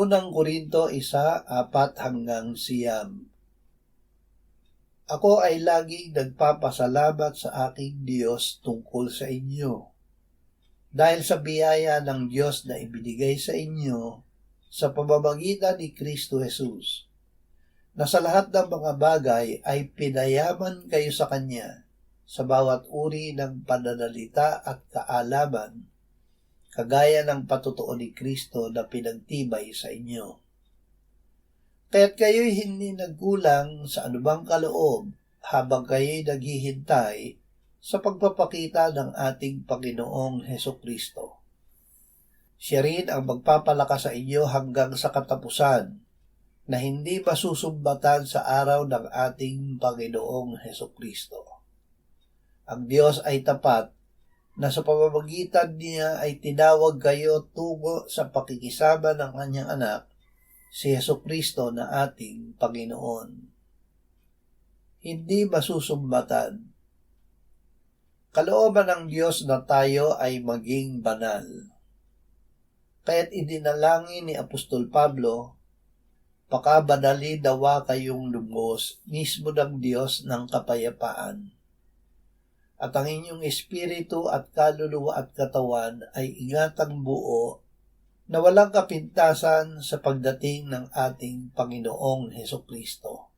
Unang Korinto 1:4-9. Ako ay laging nagpapasalamat sa aking Diyos tungkol sa inyo, dahil sa biyaya ng Diyos na ibinigay sa inyo sa pamamagitan ni Kristo Jesus, na sa lahat ng mga bagay ay pinayaman kayo sa Kanya sa bawat uri ng pananalita at kaalaman, kagaya ng patutuo ni Kristo na pinagtibay sa inyo. Kaya't kayo'y hindi nagkulang sa anumang kaloob habang kayo'y naghihintay sa pagpapakita ng ating Panginoong Hesukristo. Siya rin ang magpapalakas sa inyo hanggang sa katapusan, na hindi masusumbatan sa araw ng ating Panginoong Hesukristo. Ang Diyos ay tapat, na sa pamamagitan niya ay tinawag kayo tungo sa pakikisama ng kanyang anak, si Hesukristo na ating Panginoon. Hindi masusumbatan. Kalooban ng Diyos na tayo ay maging banal. Kaya't idinalangin ni Apostol Pablo, "Pakabanalin nawa kayong lubos mismo ng Diyos ng kapayapaan. At ang inyong espiritu at kaluluwa at katawan ay ingatang buo na walang kapintasan sa pagdating ng ating Panginoong Hesukristo."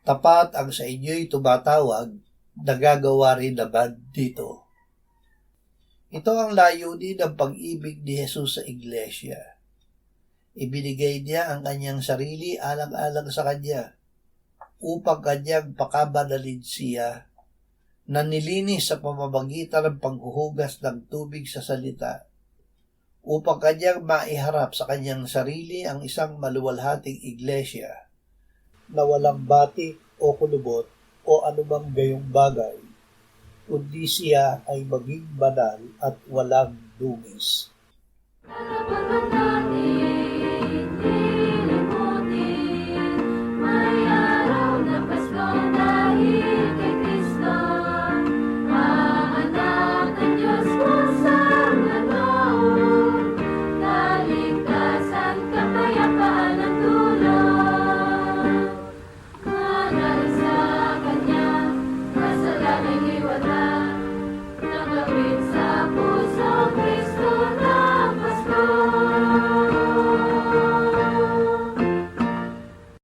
Tapat ang sa inyo'y tumatawag, nagagawa rin naman dito. Ito ang layunin ng pag-ibig ni Jesus sa Iglesia. Ibinigay niya ang kanyang sarili alang-alang sa kanya, upang kanyang pakabanalin siya, na nilinis sa pamamagitan ng paghuhugas ng tubig sa salita, upang kanyang maiharap sa kanyang sarili ang isang maluwalhating iglesia na walang batik o kulubot o anumang gayong bagay, kundi siya ay maging banal at walang dungis.